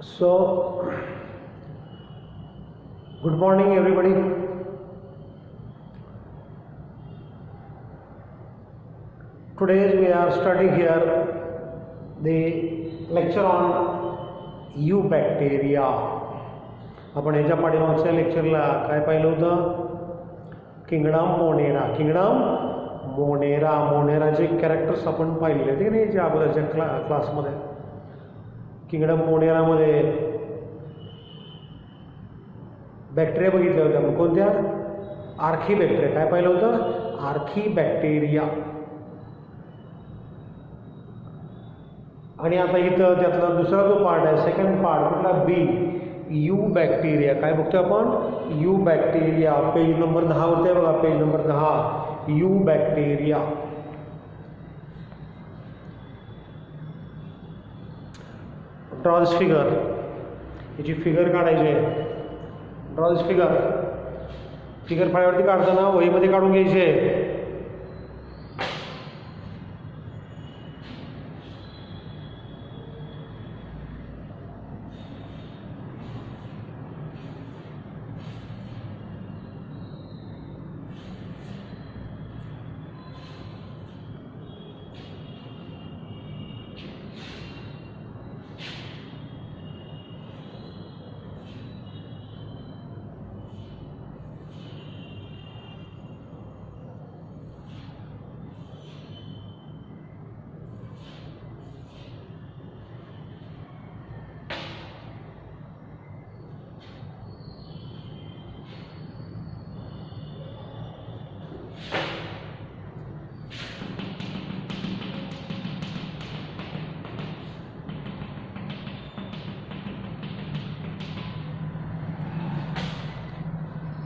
So, good morning, everybody. Today we are studying here the lecture on eubacteria. आपण ह्याच्या पाठीमागच्या लेक्चरला काय पाहिलं होतं? किंगडम मोनेराचे कॅरेक्टर्स आपण पाहिलेले ते नाही याच्या अगोदरच्या क्लासमध्ये. किंगडम मोनेरामध्ये बॅक्टेरिया बघितल्या होत्या. मग कोणत्या? आर्की बॅक्टेरिया. काय पाहिलं होतं? आर्की बॅक्टेरिया. आणि आता इथं त्यातला दुसरा जो पार्ट आहे, सेकंड पार्ट कुठला? बी, यू बॅक्टेरिया. काय बघतो आपण? You bacteria. पेज नंबर 10 वरती आहे बघा, page number 10, you bacteria. Draw this figure. याची फिगर काढायची आहे. ड्रॉ दिस फिगर. फिगर फाळ्यावरती काढताना वहीमध्ये काढून घ्यायची आहे.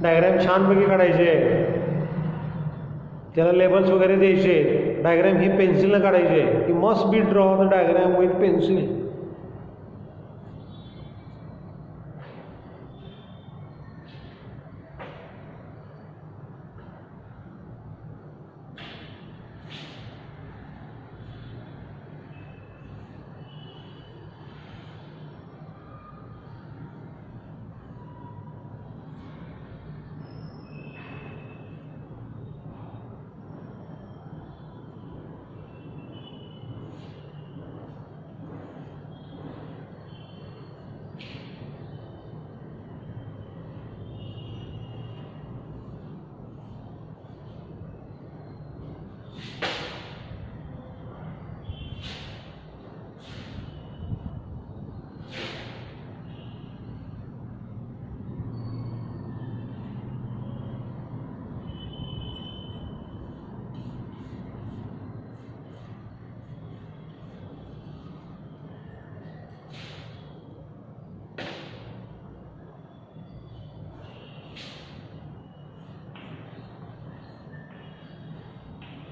डायग्रॅम छानपैकी काढायचे, त्याला लेबल्स वगैरे द्यायचे. डायग्रॅम ही पेन्सिलनं काढायचे. You must be draw the diagram with pencil.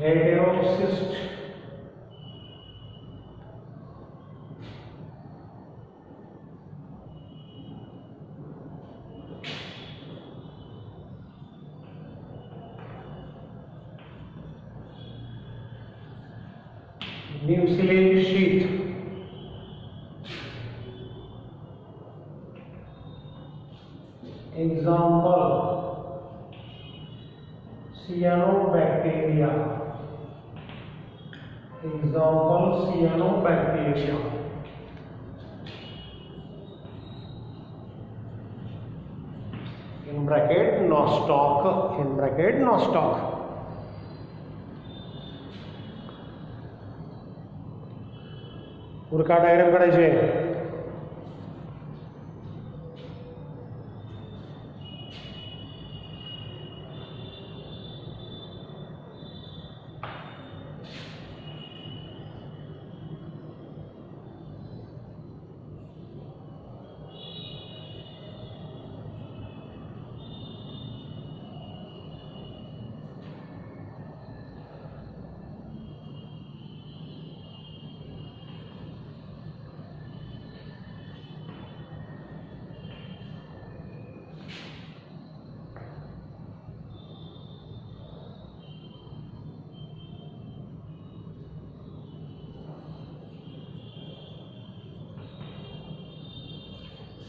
Heterocyst. Mucilage sheath. Example: cyanobacteria. Example: cyanobacteria. In bracket nostoc. In bracket nostoc. उरका डायग्राम काढायचे.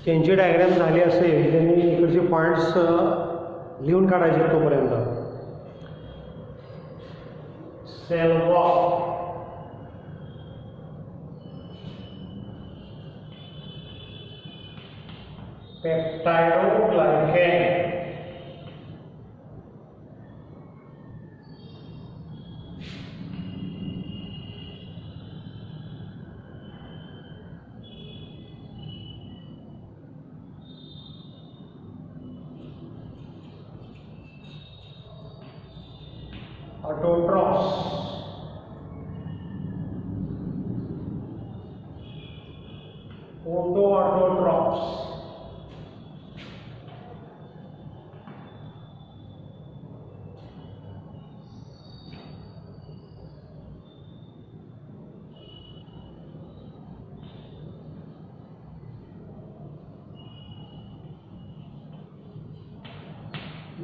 त्यांची डायग्रॅम झाली असेल त्यांनी इकडचे पॉईंट्स लिहून काढायचे तोपर्यंत. Cell wall, peptidoglycan, autotrophs, photoautotrophs,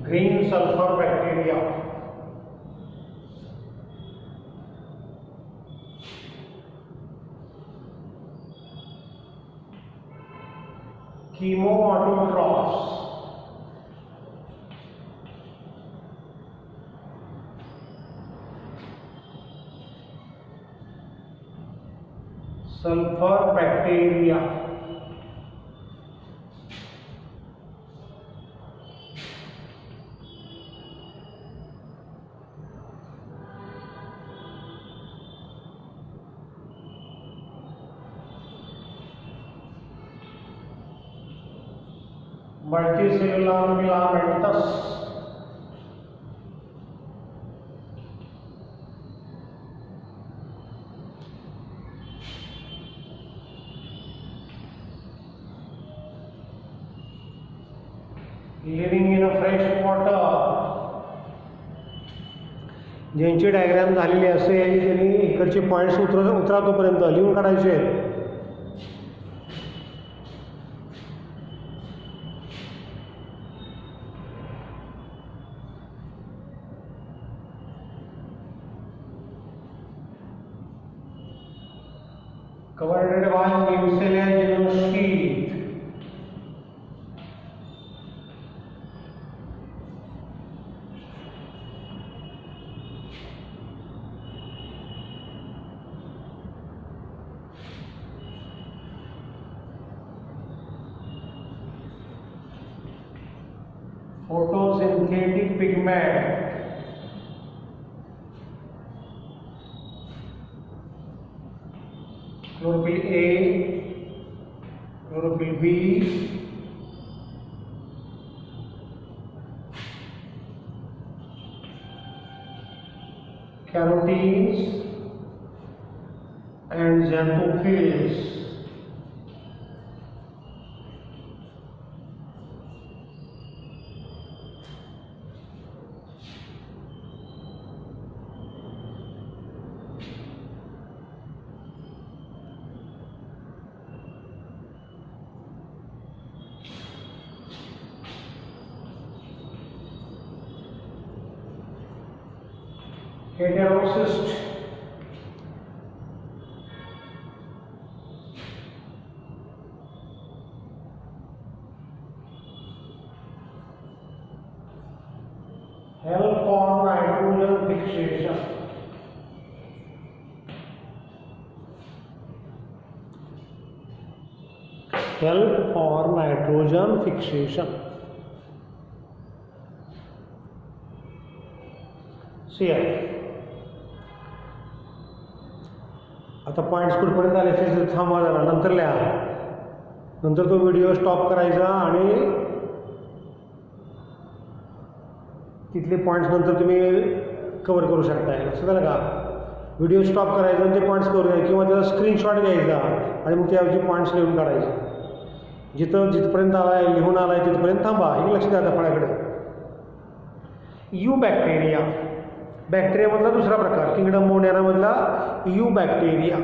green sulphur bacteria, chemoautotrophs, sulphur bacteria, multicellular filamentous, living in fresh water, ज्यांची डायग्रॅम झालेली असेल त्यांनी इकडचे पॉईंट्स उतरा तोपर्यंत लिहून काढायचे. covered by mucilage sheath, photosynthetic pigment, chlorophyll A, chlorophyll B, carotenes and xanthophylls. Heterocyst, help for nitrogen fixation, help for nitrogen fixation. CF. आता पॉईंट्स कुठपर्यंत आले असेल थांबवा जरा, नंतर लिहा. नंतर तो व्हिडिओ स्टॉप करायचा आणि तिथले पॉईंट्स नंतर तुम्ही कवर करू शकताय. लक्षात झालं का? व्हिडिओ स्टॉप करायचा आणि ते पॉईंट्स करू द्या किंवा त्याचा स्क्रीनशॉट घ्यायचा आणि मग त्याऐवजी पॉईंट्स लिहून काढायचे. जिथपर्यंत आलाय लिहून आलाय तिथपर्यंत थांबा. हे लक्ष द्या फळाकडे. यू बॅक्टेरिया, बॅक्टेरियामधला दुसरा प्रकार, किंगडम मोनॅरामधला यू बॅक्टेरिया.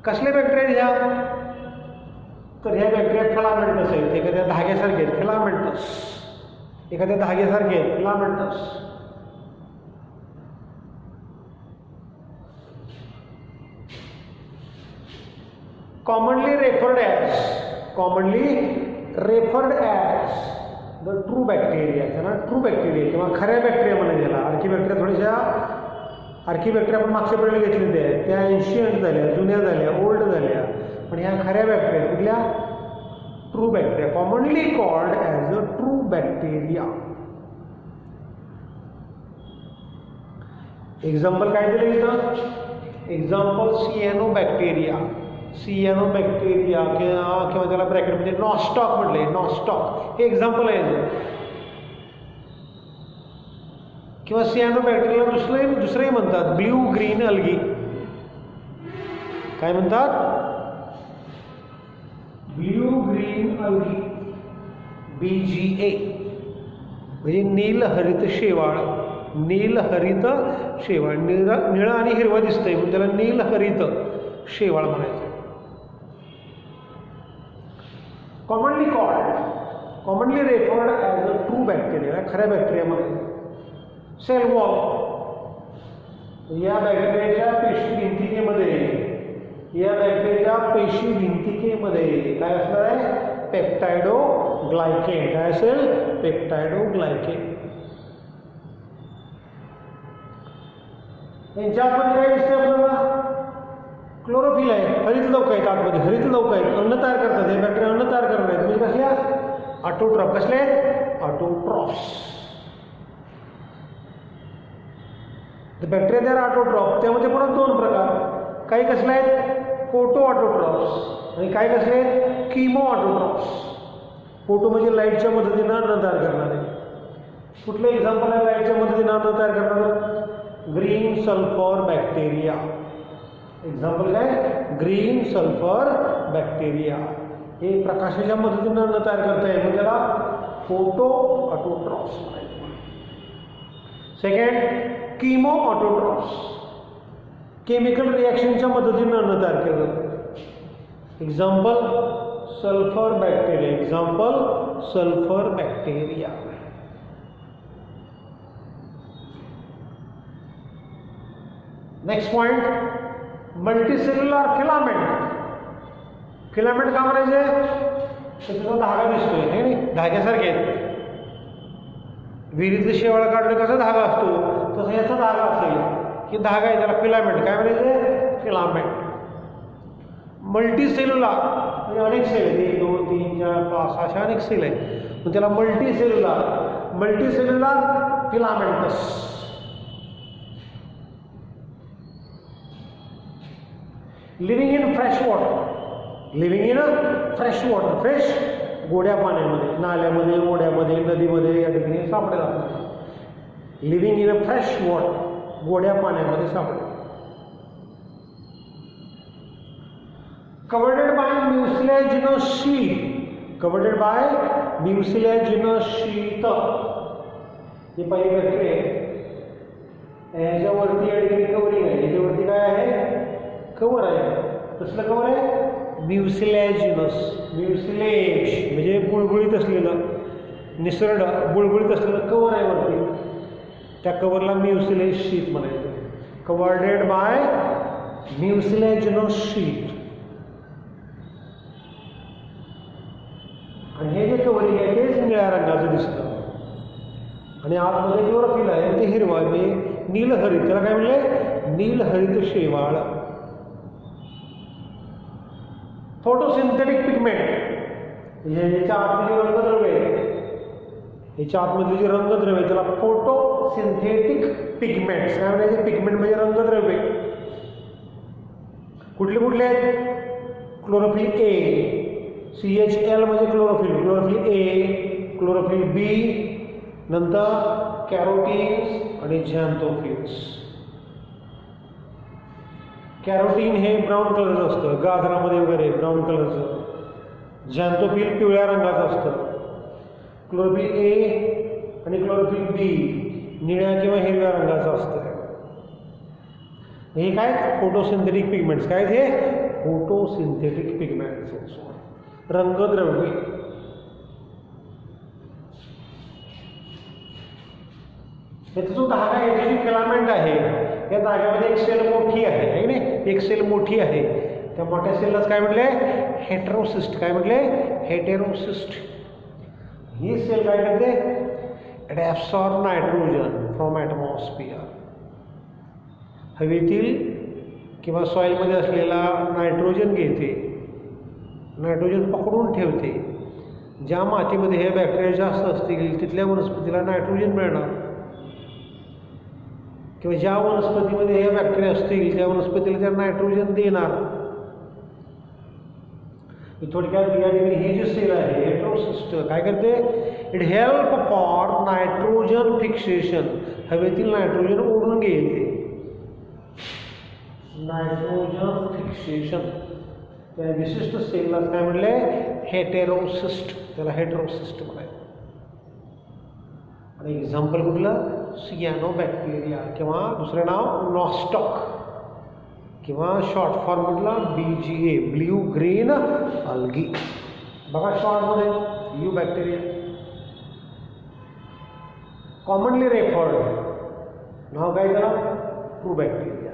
कसले बॅक्टेरिया ह्या? तर ह्या बॅक्टेरिया फिलामेंटस आहेत. एखाद्या धाग्यासारखे आहेत, फिलामेंटस. एखाद्या धाग्यासारखे आहेत, filamentous. commonly referred as the true bacteria, त्यांना ट्रू बॅक्टेरिया किंवा खऱ्या बॅक्टेरिया म्हणायला गेला. आर्किबॅक्टेरिया थोड्याशा आर्किबॅक्टेरिया आपण मागच्या पिढीला घेतलेल्या आहेत, त्या एन्शियंट झाल्या, जुन्या झाल्या, ओल्ड झाल्या, पण ह्या खऱ्या बॅक्टेरिया कुठल्या? True bacteria. Commonly called as a true bacteria. Example काय दिलं इथं? एक्झाम्पल सिएनोबॅक्टेरिया. सिएनोबॅक्टेरिया किंवा त्याला ब्रॅकेटमध्ये नॉस्टॉक म्हटले. नॉस्टॉक हे एक्झाम्पल आहे. किंवा सिएनोबॅक्टेरियाला दुसरंही म्हणतात ब्ल्यू ग्रीन अल्गी. काय म्हणतात? ब्ल्यू ग्रीन अल्गी, BGA, म्हणजे नीलहरित शेवाळ. नीलहरित शेवाळ, निळं आणि हिरवं दिसतंय म्हणून त्याला नीलहरित शेवाळ म्हणायचं. Commonly referred as a true bacteria, खऱ्या बॅक्टेरिया म्हणायचं. सेल वॉल, या बॅक्टेरियाच्या पेशी भिंतिकेमध्ये काय असणार आहे? पेप्टायडोग्लायकेन. काय असेल? पेप्टायडोग्लायकेन. यांच्या आतमध्ये काय दिसते आपल्याला? क्लोरोफिल आहे, हरित लवक आहेत आतमध्ये, हरित लवक आहेत, अन्न तयार करतात. हे बॅक्टेरिया अन्न तयार करणार आहेत. म्हणजे कसल्या? ऑटोट्रॉफ. कसले? ऑटोट्रॉफ्स. बॅक्टेरिया तयार ऑटोट्रॉफ. त्यामध्ये पण दोन प्रकार. काही कसले आहेत? फोटो ऑटोट्रॉफ्स आणि काही कसले आहेत? Chemo autotrophs. फोटो म्हणजे लाईटच्या मदतीनं अन्न तयार करणारे. कुठलं एक्झाम्पल आहे लाईटच्या मदतीनं अन्न तयार करणारं? Green sulphur bacteria. एक्झाम्पल काय? Green sulphur bacteria. हे प्रकाशाच्या मदतीनं अन्न तयार करता येईल म्हणजे त्याला photo autotrophs. Second, chemo autotrophs. Chemical रिॲक्शनच्या मदतीनं अन्न तयार केलं जातं. Example sulphur bacteria. Example sulphur bacteria. Next point, multicellular filament. Filament का म्हणायचे? त्याचा धागा दिसतोय हे नाही, धाग्यासारखे आहेत. विहिरीतलं शेवाळ काढलं कसा धागा असतो तसा याचा धागा असेल की धागा आहे, त्याला फिलामेंट. काय म्हणायचे? फिलामेंट. मल्टीसेल्युलर म्हणजे अनेक सेल आहेत, 1 2 3 4 5 अशा अनेक सेल आहेत, पण त्याला multicellular filamentous. Living in fresh water. Fresh गोड्या पाण्यामध्ये, नाल्यामध्ये, ओढ्यामध्ये, नदीमध्ये या ठिकाणी सापडेल आपल्याला. Living in a fresh water, गोड्या पाण्यामध्ये सापडेल. कवर्डेड बाय म्युसिलेजिनस शीट. हे पहिली बॅक्टेरिया आहे. याच्यावरती या ठिकाणी कवरिंग आहे. याच्यावरती काय आहे? कवर आहे. कसलं कवर आहे? म्युसिलेजिनस. म्युसिलेज म्हणजे बुळबुळीत असलेलं, निसरड बुळबुळीत असलेलं कवर आहे वरती. त्या कवरला म्युसिलेज शीट म्हणायचं. कवर्डेड बाय म्युसिलेजिनस शीट. आणि हे जे कवरिंग आहे तेच निळ्या रंगाचं दिसतं आणि आतमध्ये क्लोरोफिल आहे ते हिरवं आहे, म्हणजे नीलहरित. त्याला काय म्हणले? नीलहरित शेवाळ. Photosynthetic pigment. याच्या आतमध्ये रंगद्रव्य आहे, याच्या आतमध्ये जे रंगद्रव्य त्याला फोटोसिंथेटिक पिगमेंट्स. काय म्हणायचे? पिगमेंट म्हणजे रंगद्रव्य. कुठले कुठले आहेत? क्लोरोफिल ए, CHL म्हणजे क्लोरोफिल ए, क्लोरोफिल बी, नंतर कॅरोटीन्स आणि झॅन्थोफिल्स. कॅरोटीन हे ब्राऊन कलरचं असतं, गाजरामध्ये वगैरे ब्राऊन कलरचं. झॅन्थोफिल पिवळ्या रंगाचं असतं. क्लोरोफिल ए आणि क्लोरोफिल बी निळ्या किंवा हिरव्या रंगाचं असतं. हे काय? Photosynthetic pigments. काय हे? फोटोसिंथेटिक पिगमेंट्स, रंगद्रव्ये. याचा जो धागा आहे, याची फिलामेंट आहे, या धाग्यामध्ये एक सेल मोठी आहे, है ना? एक सेल मोठी आहे, त्या मोठ्या सेललाच काय म्हटले? हेटेरोसिस्ट. काय म्हटले? हेटेरोसिस्ट. ही सेल काय करते? It absorb nitrogen from atmosphere. हवेतील किंवा सॉईलमध्ये असलेला नायट्रोजन घेते, नायट्रोजन पकडून ठेवते. ज्या मातीमध्ये हे बॅक्टेरिया जास्त असतील तिथल्या वनस्पतीला नायट्रोजन मिळणार, किंवा ज्या वनस्पतीमध्ये हे बॅक्टेरिया असतील त्या वनस्पतीला त्या नायट्रोजन देणार. थोडक्यात या ठिकाणी ही जी सेल आहे हेटेरोसिस्ट काय करते? It help for nitrogen fixation. हवेतील नायट्रोजन ओढून घेते. Nitrogen fixation. त्या विशिष्ट सेलला काय म्हटले? हेटेरोसिस्ट. त्याला हेटेरोसिस्ट म्हणायचं. आणि एक्झाम्पल कुठलं? सियानोबॅक्टेरिया किंवा दुसरं नाव नॉस्टॉक किंवा शॉर्ट फॉर्म म्हटला BGA, ब्ल्यू ग्रीन अल्गी. बघा शॉर्टमध्ये यू बॅक्टेरिया. कॉमनली रेफर्ड नाव काय त्याला? True bacteria.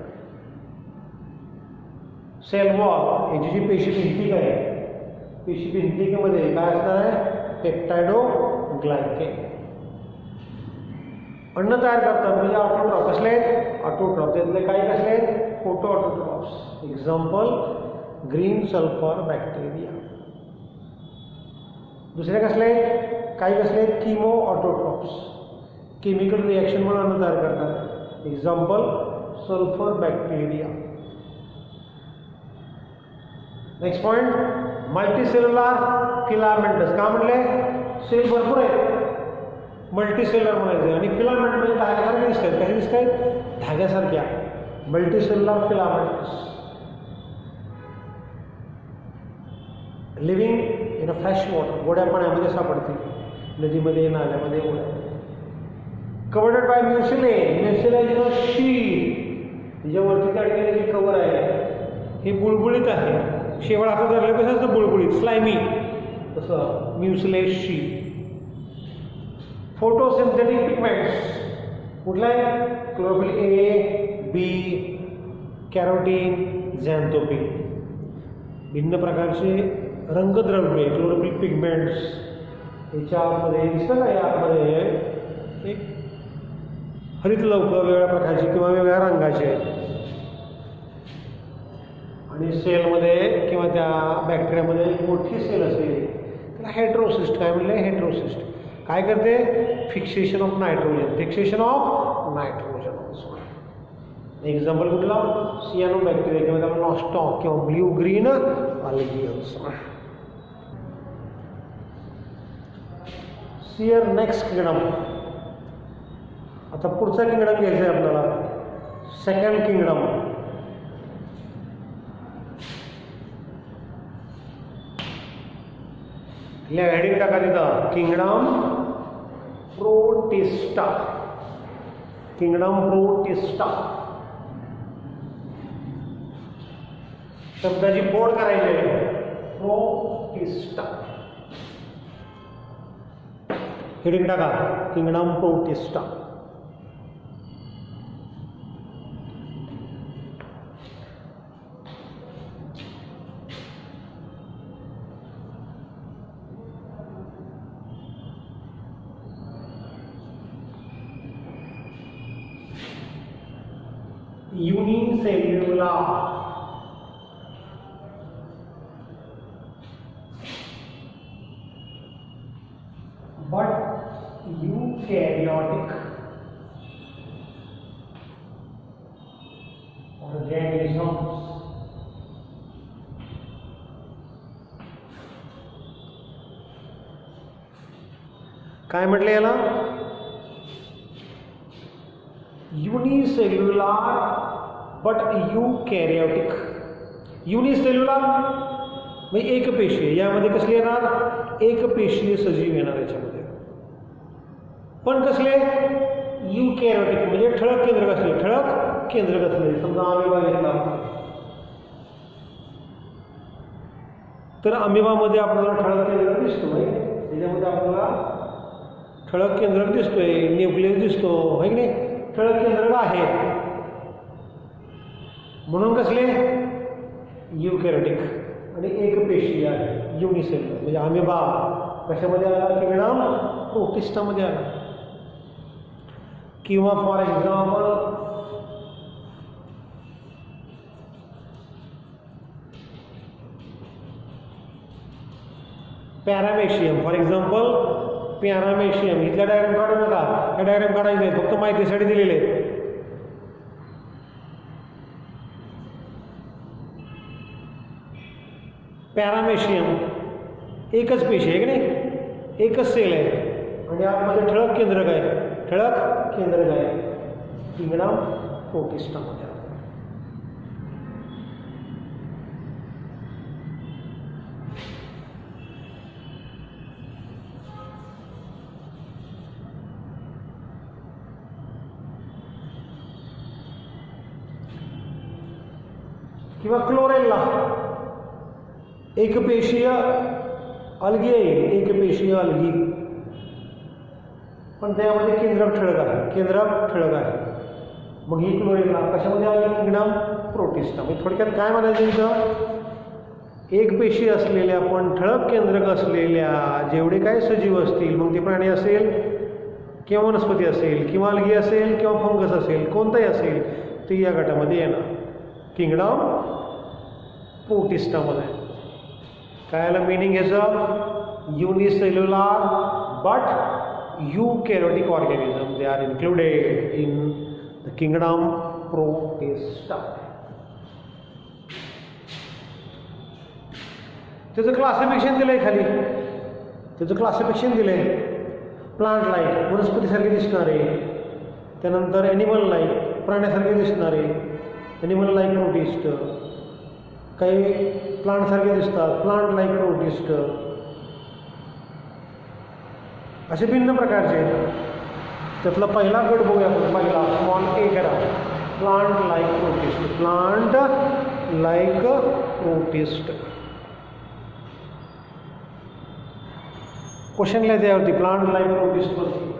सेल वॉल, याची जी पेशीभिंती आहे, पेशीभिंतीमध्ये काय असणार आहे? पेप्टायडोग्लायकेन. अन्न तयार करतात म्हणजे ऑटोट्रॉफ. कसले आहेत? ऑटोट्रॉफ. त्यातले काही कसले आहेत? Photo autotrophs. Example green sulphur bacteria. दुसरे कसले आहेत? काही कसले आहेत? किमो ऑटोट्रॉफ्स. केमिकल रिॲक्शनमुळे अन्न तयार करतात. Example sulphur bacteria. Next point multicellular filamentous. का म्हटले? सेल भरपूर आहेत, मल्टीसेल्युलर म्हणायचे. आणि फिलामेंट म्हणजे धाग्यासारखे दिसतात. कसे दिसत आहेत? धाग्यासारख्या. Multicellular filaments. Living in a fresh water. गोड्या पाण्यामध्ये सापडतील, नदीमध्ये, नाल्यामध्ये, गोड्या. Covered by mucilage. Mucilage is a sheet. त्याच्यावरती त्या ठिकाणी जे कवर आहे हे बुळबुळीत आहे. शेवट हातात धरलं कसं असतं? बुळबुळीत, स्लायमी. तसं म्युसिलेज शीट. Photosynthetic pigments. कुठला आहे? Chlorophyll A, B, carotene, xanthophyll. भिन्न प्रकारचे रंगद्रव्ये क्लोरोफिल पिगमेंट्स. याच्या आतमध्ये दिसतं का? या आतमध्ये एक हरित लवकर वेगळ्या प्रकारचे किंवा वेगळ्या रंगाचे आहेत. आणि सेलमध्ये किंवा त्या बॅक्टेरियामध्ये एक मोठी सेल असेल त्याला हेटेरोसिस्ट. काय म्हणले? हेटेरोसिस्ट. काय करते? Fixation of nitrogen. Fixation of nitrogen. Example कुठला? सियानोबॅक्टेरिया किंवा त्याला नॉस्टॉक किंवा ब्ल्यू ग्रीन अल्गी. सियर नेक्स्ट किंगडम. आता पुढचा किंगडम घ्यायचा आहे आपल्याला, सेकंड किंगडम. हेडिंग टाका तिथं, किंगडम प्रोटिस्टा. Kingdom protista. शब्दाची बोर्ड करायची आहे. प्रोटिस्टा. हेडिंग टाका, kingdom protista. unicellular. But eukaryotic organisms. काय म्हटले याला? Unicellular but यूकॅरियोटिक. युनिसेल्युलर म्हणजे एक पेशी. यामध्ये कसले येणार? एक पेशीय सजीव येणार याच्यामध्ये. पण कसले? यूकॅरियोटिक म्हणजे ठळक केंद्रक असले. ठळक केंद्रक असले. समजा अमिबा घेतला तर अमिबामध्ये आपल्याला ठळक केंद्रक दिसतोय. त्याच्यामध्ये आपल्याला ठळक केंद्रक दिसतोय, न्यूक्लियस दिसतो, है की नाही? ठळक केंद्रक आहेत. म्हणून कसले? युकॅरियोटिक आणि एकपेशीय आहे, युनिसेल्युलर. म्हणजे अमेबा कशामध्ये आला? किंगडम प्रोटिस्टामध्ये आला. किंवा for example paramecium. For example paramecium. इथल्या डायग्राम काढू नका, या डायग्राम काढायचे नाही, फक्त माहितीसाठी दिलेले आहेत. पॅरामेशियम एकच पेशी आहे की नाही, एकच सेल आहे आणि आतमध्ये ठळक केंद्रक आहे. ठळक केंद्रक आहे किंगडम प्रोटिस्टामध्ये. किंवा क्लोरेल्ला एकपेशीय अलगी आहे, एकपेशीय अलगी, पण त्यामध्ये केंद्रक ठळक आहे, केंद्रक ठळक आहे. मग ही क्लोरेल्ला कशामध्ये आली? Kingdom protista. म्हणजे थोडक्यात काय म्हणायचं इथं? एकपेशी असलेल्या पण ठळक केंद्रक असलेल्या जेवढे काय सजीव असतील, मग ते प्राणी असेल किंवा वनस्पती असेल किंवा अलगी असेल किंवा फंगस असेल, कोणताही असेल, ते या गटामध्ये येणार किंगडम प्रोटिस्टामध्ये. काय आलं मिनिंग ह्याचं? Unicellular but eukaryotic organism, they are included in the kingdom Protista. त्याचं क्लासिफिकेशन दिलंय खाली, त्याचं क्लासिफिकेशन दिलंय. प्लांट लाईक वनस्पतीसारखे दिसणारे, त्यानंतर ॲनिमल लाईक प्राण्यासारखे दिसणारे, ॲनिमल लाईक प्रोटिस्ट, काही प्लांटसारखे दिसतात प्लांट लाईक प्रोटिस्ट, असे भिन्न प्रकारचे. त्यातला पहिला गट बघूया आपण. पहिला स्मॉल ए करा, plant like protist. Plant like protist. Question लिहा त्यावरती प्लांट लाईक प्रोटिस्ट वरती.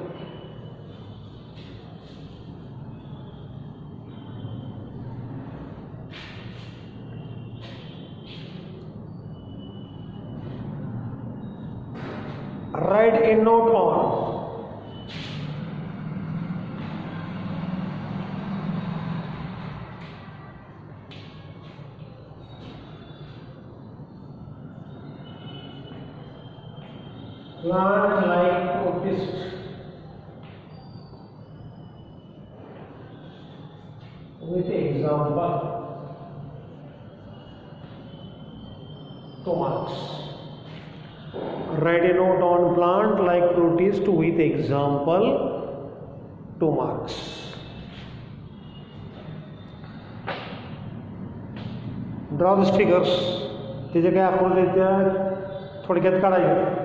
Write a note on plant like protist with example 2 marks. Write a note on plant like protist with example 2 marks. Draw these figures. त्याचे काय आकृती त्या थोडक्यात काढायचे.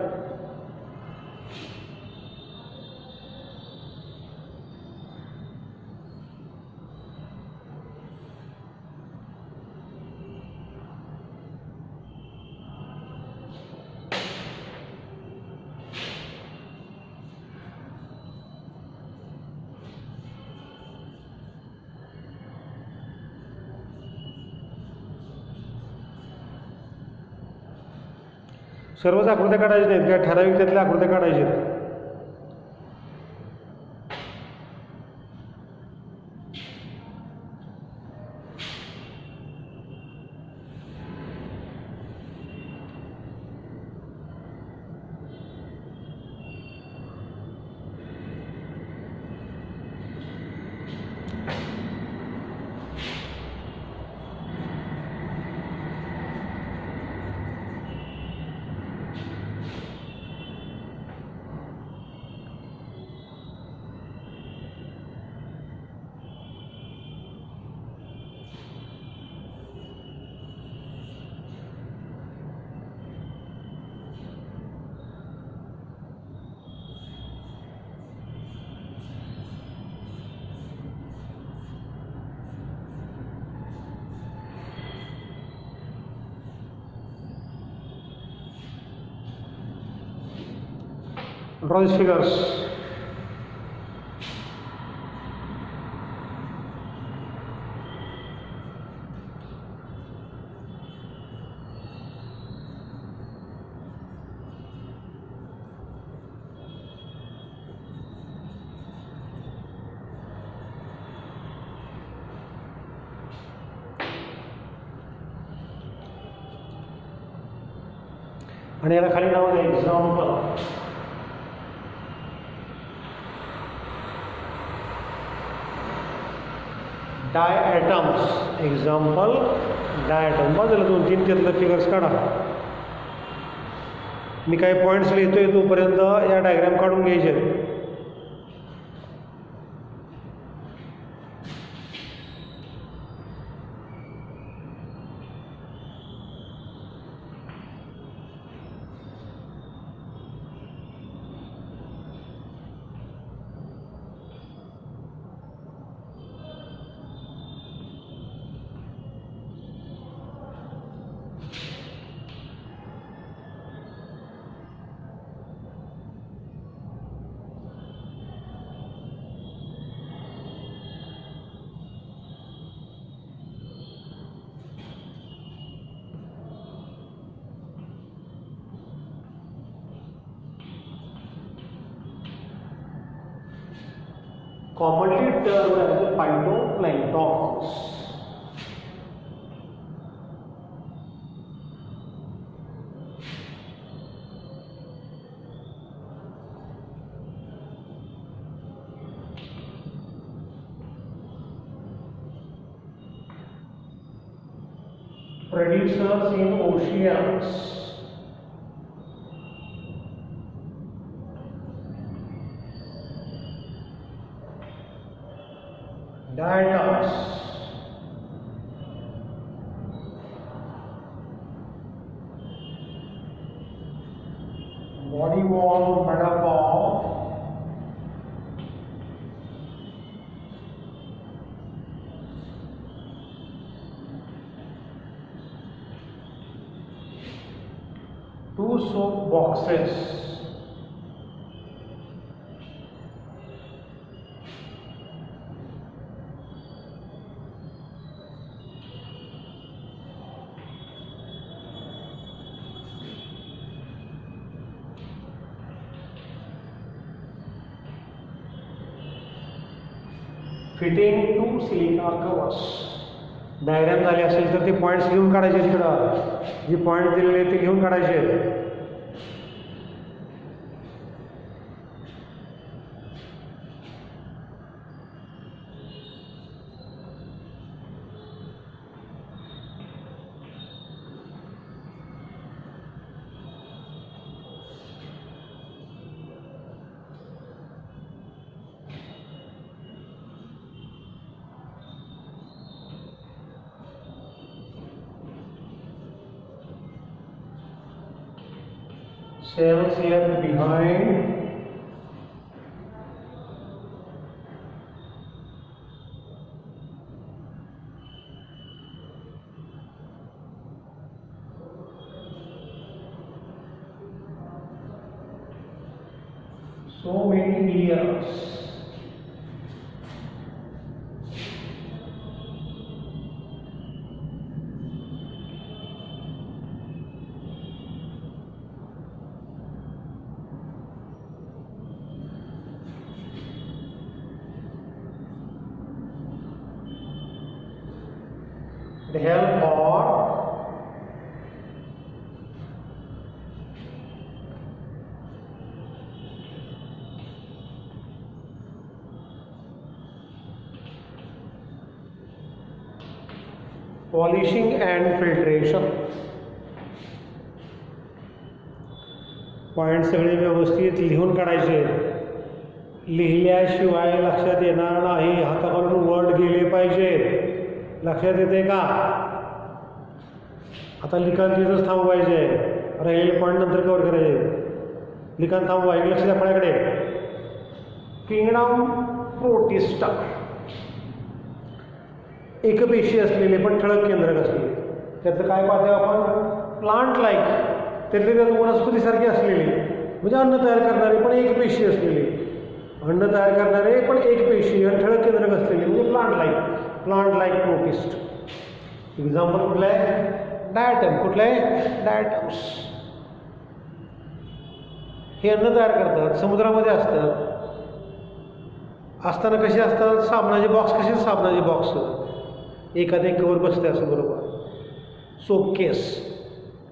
सर्वच आकृत्या काढायच्या नाहीत, काय ठराविक त्यातल्या आकृत्या काढायच्या आहेत. Draw these figures. आणि याला खाली नाव द्या एक्झाम्पल. डायॲटम्स, एक्झाम्पल डायॲटम. बाजूला 2-3 त्यातलं फिगर्स काढा. मी काही पॉईंट्स लिहितोय तोपर्यंत या डायग्राम काढून घ्यायचे. Commonly termed as the phytoplanktons. Producers in oceans. Diatoms. Body wall made up of two soap boxes. Fitting two silica covers. Diagram झाले असेल तर ते पॉईंट्स घेऊन काढायचे. तिकडं जे पॉईंट दिलेले आहेत ते घेऊन काढायचे. Cells left behind. So many years. The help for polishing and filtration. Point सगळे व्यवस्थित लिहून काढायचे. लिहिल्याशिवाय लक्षात येणार नाही. हातावरून वर्ड गेले पाहिजे. लक्षात येते का? आता लिखाण तिथंच थांबवायचे आहे. राहिलेले पॉईंट नंतर कव्हर करायचे. लिखाण थांबवायचे. लक्ष द्या आपल्याकडे. किंगडम प्रोटिस्टा, एकपेशी असलेले पण ठळक केंद्रक असलेले. त्यातलं काय पाहतो आपण? प्लांट लाईक, त्यातले त्यात वनस्पतीसारखे असलेले म्हणजे अन्न तयार करणारे पण एकपेशी असलेले. अन्न तयार करणारे पण एकपेशी आणि ठळक केंद्रक असलेले म्हणजे plant like. Plant like protist. Example कुठलं आहे? डायटम. कुठलं आहे? डायटम्स. हे अन्न तयार करतात. समुद्रामध्ये असतात. असताना कसे असतात? साबणाचे बॉक्स. कसे साबणाचे बॉक्स एखाद्या कवर बसते असं बरोबर. सोप केस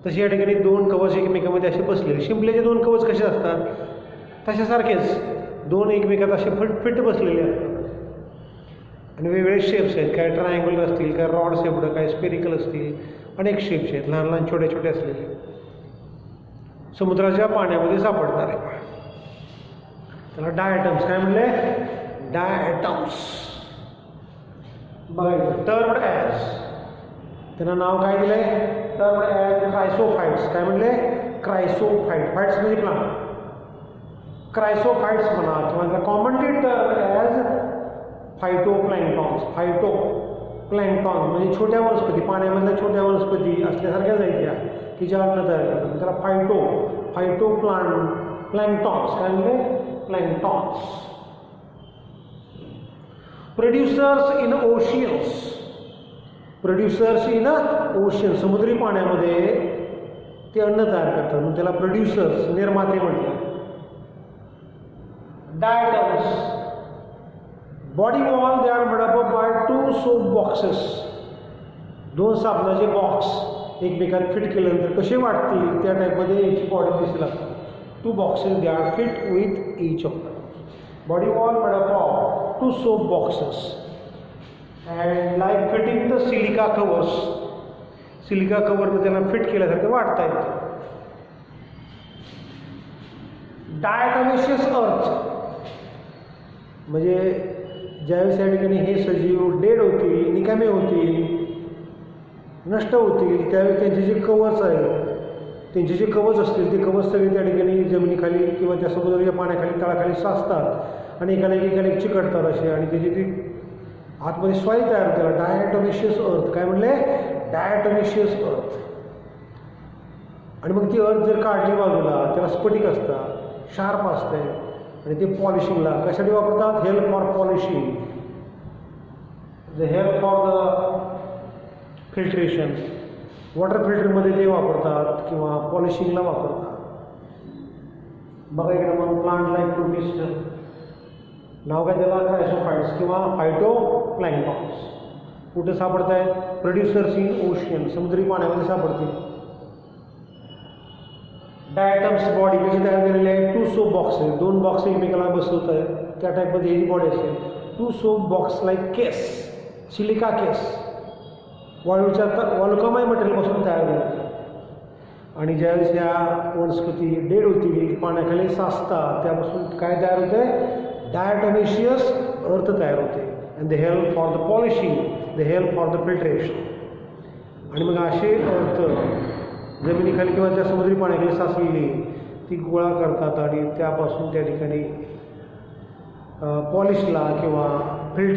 तसे या ठिकाणी दोन कवच एकमेकांमध्ये असे बसलेले. शिंपल्याचे दोन कवच कसे असतात तशासारखेच दोन एकमेकात असे फिट बसलेले असतात आणि वेगवेगळे शेप्स आहेत. काय ट्रायंगुलर असतील, काय रॉड शेप्ड, काय स्पेरिकल असतील, अनेक शेप्स आहेत लहान लहान छोटे छोटे असलेले. समुद्राच्या पाण्यामध्ये सापडणारे त्याला डायटम्स काय म्हणले? डायटम्स. बघायचं टर्म्ड ॲज, त्यांना नाव काय दिलंय? Termed as chrysophytes. काय म्हणले? क्रायसोफाइट. फाइट्स म्हणजे प्लांट. क्रायसोफाइट्स म्हणा किंवा commonly termed as phytoplanktons. Phytoplankton म्हणजे छोट्या वनस्पती, पाण्यामधल्या छोट्या वनस्पती असल्यासारख्या जायच्या की ज्या अन्न तयार करतात. त्याला प्लॅन्क्टॉन्स काय म्हणजे? Planktons. Producers in oceans. Producers in ocean, समुद्री पाण्यामध्ये ते अन्न तयार करतात म्हणून त्याला प्रोड्युसर्स, निर्माते म्हणतात. Diatoms. Body wall they are made up by 2 soap boxes. 2 साबणाचे बॉक्स एकमेकांना फिट केल्यानंतर कसे वाटतील त्या टाईपमध्ये याची बॉडी दिसेल. 2 boxes they are fit with each of them. Body wall made up of 2 soap boxes and like fitting the silica covers. Silica cover त्याला फिट केल्यासारखं वाटता येतं. डायटॉमिशियस अर्थ म्हणजे ज्यावेळेस या ठिकाणी हे सजीव डेड होतील, निकामे होतील, नष्ट होतील, त्यावेळी त्यांचे जे कवच आहे, त्यांचे जे कवच असतील ते कवच सगळे त्या ठिकाणी जमिनीखाली किंवा त्या समुद्राच्या पाण्याखाली तळाखाली साचतात आणि एकाने चिकटतात असे आणि त्याची ती आतमध्ये सॉईल तयार होते. त्याला डायटॉमिशियस अर्थ काय म्हणले? डायटॉमिशियस अर्थ. आणि मग ती अर्थ जर काढली बाजूला त्याला स्फटिक असतात, शार्प असते आणि ते पॉलिशिंगला कशासाठी वापरतात? Help for polishing, the help for the filtration. Water फिल्टरमध्ये ते वापरतात किंवा पॉलिशिंगला वापरतात. बघा इकडे मग प्लांट लाईक प्रोटिस्ट, नाव काय त्याला? क्रायसोफाइट्स किंवा फायटोप्लॅन्क्टॉन्स. कुठे सापडत आहेत? प्रोड्युसर्स इन ओशियन, समुद्री पाण्यामध्ये सापडतील. डायटम्स बॉडी कशी तयार झालेली आहे? 2 सोप बॉक्सेस, 2 बॉक्स एकमेकाला बसवत आहेत त्या टाईपमध्ये ही बॉडी असेल. 2 सोप बॉक्स लाईक केस, सिलिका केस, वाळूच्या वालुकामय मटेरियलपासून तयार झाले. आणि ज्यावेळेस या वनस्पती डेड होतील, पाण्याखाली साचतात, त्यापासून काय तयार होते? डायटॉमिशियस अर्थ तयार होते. And they help for the polishing, they help for the filtration. आणि मग असे अर्थ जमिनीखाली किंवा त्या समुद्री पाण्याखाली साचलेली ती गोळा करतात आणि त्यापासून त्या ठिकाणी पॉलिशला किंवा